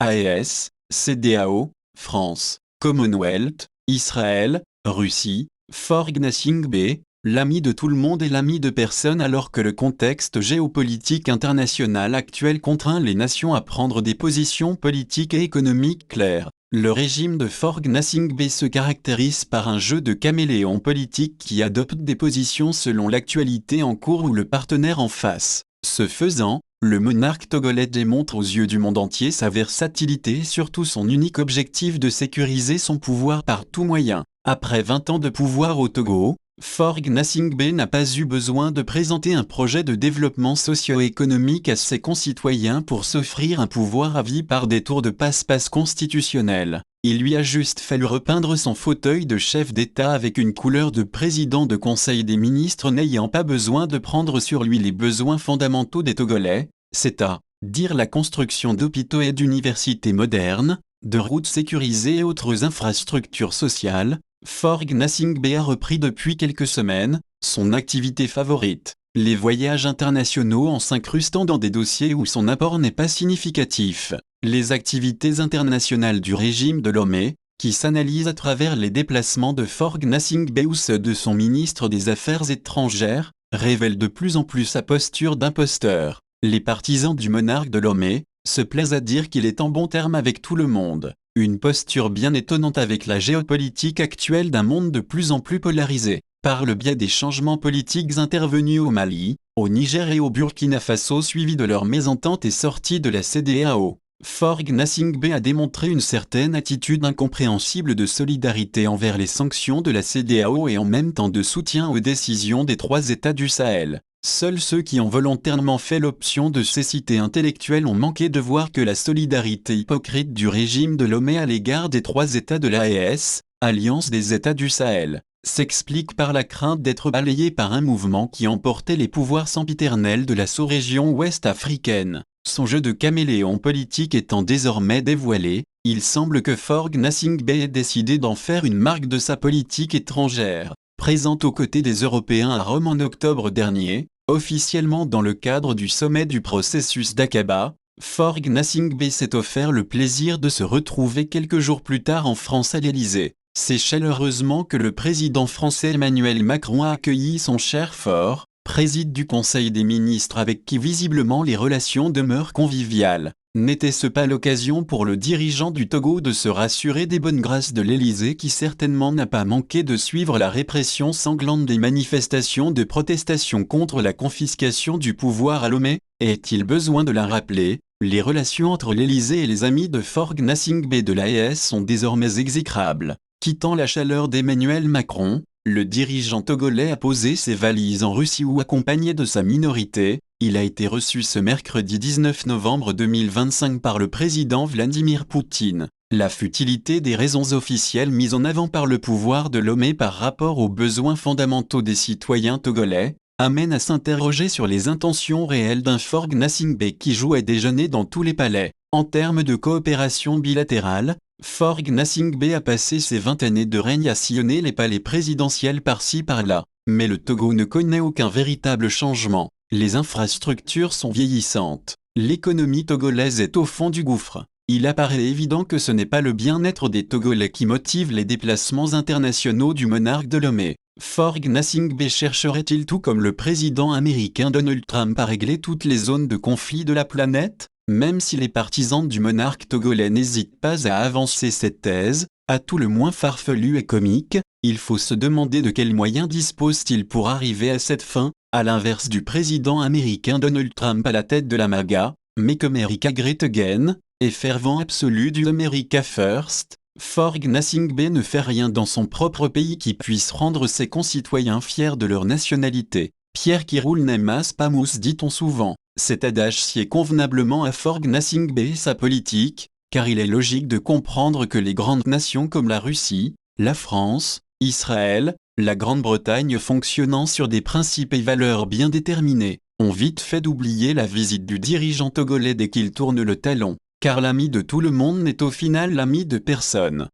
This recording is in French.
AES, CEDEAO, France, Commonwealth, Israël, Russie, For Nothing B, l'ami de tout le monde et l'ami de personne alors que le contexte géopolitique international actuel contraint les nations à prendre des positions politiques et économiques claires. Le régime de For Nothing B se caractérise par un jeu de caméléon politique qui adopte des positions selon l'actualité en cours ou le partenaire en face. Ce faisant, le monarque togolais démontre aux yeux du monde entier sa versatilité et surtout son unique objectif de sécuriser son pouvoir par tout moyen. Après 20 ans de pouvoir au Togo, For Nothing B n'a pas eu besoin de présenter un projet de développement socio-économique à ses concitoyens pour s'offrir un pouvoir à vie par des tours de passe-passe constitutionnels. Il lui a juste fallu repeindre son fauteuil de chef d'État avec une couleur de président de Conseil des ministres n'ayant pas besoin de prendre sur lui les besoins fondamentaux des Togolais, c'est-à-dire la construction d'hôpitaux et d'universités modernes, de routes sécurisées et autres infrastructures sociales. For Nothing B a repris depuis quelques semaines son activité favorite, les voyages internationaux en s'incrustant dans des dossiers où son apport n'est pas significatif. Les activités internationales du régime de Lomé, qui s'analysent à travers les déplacements de For Nothing B ou ceux de son ministre des Affaires étrangères, révèlent de plus en plus sa posture d'imposteur. Les partisans du monarque de Lomé se plaisent à dire qu'il est en bon terme avec tout le monde. Une posture bien étonnante avec la géopolitique actuelle d'un monde de plus en plus polarisé. Par le biais des changements politiques intervenus au Mali, au Niger et au Burkina Faso suivis de leur mésentente et sortie de la CEDEAO, For Nothing B a démontré une certaine attitude incompréhensible de solidarité envers les sanctions de la CEDEAO et en même temps de soutien aux décisions des 3 États du Sahel. Seuls ceux qui ont volontairement fait l'option de cécité intellectuelle ont manqué de voir que la solidarité hypocrite du régime de Lomé à l'égard des 3 États de l'AES, Alliance des États du Sahel, s'explique par la crainte d'être balayé par un mouvement qui emportait les pouvoirs sempiternels de la sous-région ouest africaine. Son jeu de caméléon politique étant désormais dévoilé, il semble que For Nothing B ait décidé d'en faire une marque de sa politique étrangère. Présente aux côtés des Européens à Rome en octobre dernier, officiellement dans le cadre du sommet du processus d'Aqaba, For Nothing B s'est offert le plaisir de se retrouver quelques jours plus tard en France à l'Élysée. C'est chaleureusement que le président français Emmanuel Macron a accueilli son cher For, président du Conseil des ministres avec qui visiblement les relations demeurent conviviales. N'était-ce pas l'occasion pour le dirigeant du Togo de se rassurer des bonnes grâces de l'Élysée qui certainement n'a pas manqué de suivre la répression sanglante des manifestations de protestation contre la confiscation du pouvoir à Lomé? Est-il besoin de la rappeler? Les relations entre l'Élysée et les amis de For Nothing B de l'AES sont désormais exécrables. Quittant la chaleur d'Emmanuel Macron, le dirigeant togolais a posé ses valises en Russie où accompagné de sa minorité, il a été reçu ce mercredi 19 novembre 2025 par le président Vladimir Poutine. La futilité des raisons officielles mises en avant par le pouvoir de Lomé par rapport aux besoins fondamentaux des citoyens togolais, amène à s'interroger sur les intentions réelles d'un For Nothing B qui joue à déjeuner dans tous les palais. En termes de coopération bilatérale, For Nothing B a passé ses 20 années de règne à sillonner les palais présidentiels par-ci par-là. Mais le Togo ne connaît aucun véritable changement. Les infrastructures sont vieillissantes. L'économie togolaise est au fond du gouffre. Il apparaît évident que ce n'est pas le bien-être des Togolais qui motive les déplacements internationaux du monarque de Lomé. For Nothing B chercherait-il tout comme le président américain Donald Trump à régler toutes les zones de conflit de la planète? Même si les partisans du monarque togolais n'hésitent pas à avancer cette thèse, à tout le moins farfelue et comique, il faut se demander de quels moyens dispose-t-il pour arriver à cette fin, à l'inverse du président américain Donald Trump à la tête de la MAGA, Make America Great Again, et fervent absolu du America First. For Nothing B ne fait rien dans son propre pays qui puisse rendre ses concitoyens fiers de leur nationalité. Pierre qui roule n'amasse pas mousse, dit-on souvent. Cet adage sied convenablement à For Nothing B et sa politique, car il est logique de comprendre que les grandes nations comme la Russie, la France, Israël, la Grande-Bretagne fonctionnant sur des principes et valeurs bien déterminés, ont vite fait d'oublier la visite du dirigeant togolais dès qu'il tourne le talon, car l'ami de tout le monde n'est au final l'ami de personne.